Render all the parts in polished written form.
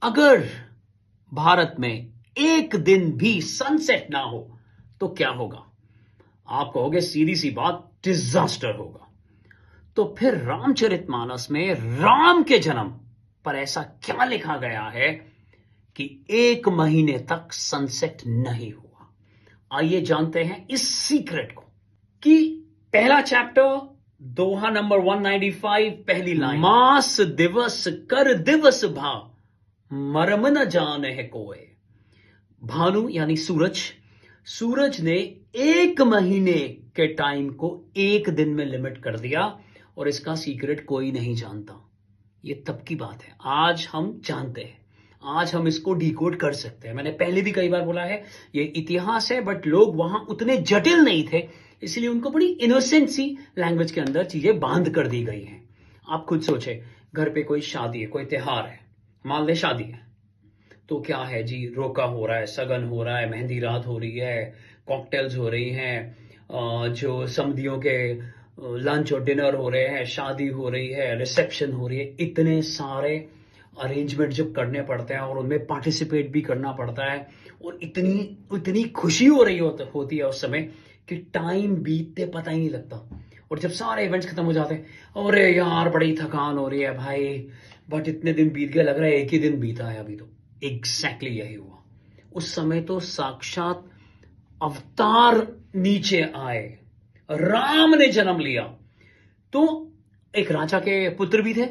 अगर भारत में एक दिन भी सनसेट ना हो तो क्या होगा? आप कहोगे सीधी सी बात, डिजास्टर होगा। तो फिर रामचरितमानस में राम के जन्म पर ऐसा क्या लिखा गया है कि 1 महीने तक सनसेट नहीं हुआ? आइए जानते हैं इस सीक्रेट को। कि पहला चैप्टर, दोहा नंबर 195, पहली लाइन, मास दिवस कर दिवस भा, मरम न जाने है कोई। भानु यानी सूरज ने 1 महीने के टाइम को 1 दिन में लिमिट कर दिया और इसका सीक्रेट कोई नहीं जानता। ये तब की बात है, आज हम जानते हैं, आज हम इसको डिकोड कर सकते हैं। मैंने पहले भी कई बार बोला है, ये इतिहास है, बट लोग वहां उतने जटिल नहीं थे, इसलिए उनको बड़ी इनोसेंट सी लैंग्वेज के अंदर चीजें बांध कर दी गई हैं। आप खुद सोचे, घर पे कोई शादी है, कोई त्योहार है, मान ले शादी है, तो क्या है जी, रोका हो रहा है, सगन हो रहा है, मेहंदी रात हो रही है, कॉकटेल्स हो रही हैं, जो समधियों के लंच और डिनर हो रहे हैं, शादी हो रही है, रिसेप्शन हो रही है, इतने सारे अरेंजमेंट जब करने पड़ते हैं और उनमें पार्टिसिपेट भी करना पड़ता है और इतनी खुशी हो रही होती है उस समय कि टाइम बीतते पता ही नहीं लगता। और जब सारे इवेंट्स खत्म हो जाते हैं, अरे यार बड़ी थकान हो रही है भाई, बट इतने दिन बीत गए, लग रहा है एक ही दिन बीता है अभी तो। एग्जैक्टली यही हुआ। उस समय तो साक्षात अवतार नीचे आए, राम ने जन्म लिया। तो एक राजा के पुत्र भी थे,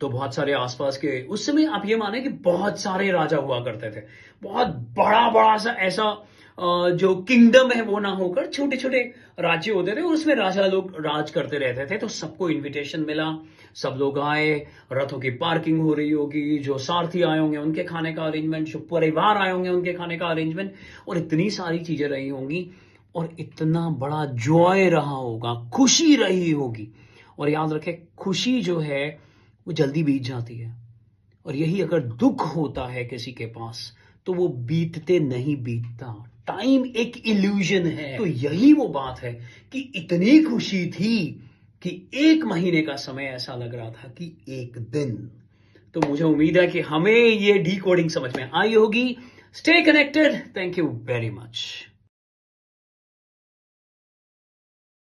तो बहुत सारे आसपास के, उस समय आप ये माने कि बहुत सारे राजा हुआ करते थे। बहुत बड़ा बड़ा सा ऐसा जो किंगडम है वो ना होकर छोटे छोटे राज्य होते थे, उसमें राजा लोग राज करते रहते थे। तो सबको इनविटेशन मिला, सब लोग आए, रथों की पार्किंग हो रही होगी, जो सारथी आए होंगे उनके खाने का अरेंजमेंट, जो परिवार आए होंगे उनके खाने का अरेंजमेंट, और इतनी सारी चीजें रही होंगी और इतना बड़ा जॉय रहा होगा, खुशी रही होगी। और याद रखें, खुशी जो है वो जल्दी बीत जाती है, और यही अगर दुख होता है किसी के पास तो वो बीतते नहीं बीतता। टाइम एक इल्यूजन है। तो यही वो बात है कि इतनी खुशी थी कि 1 महीने का समय ऐसा लग रहा था कि एक दिन। तो मुझे उम्मीद है कि हमें ये डिकोडिंग समझ में आई होगी। Stay connected. Thank you very much.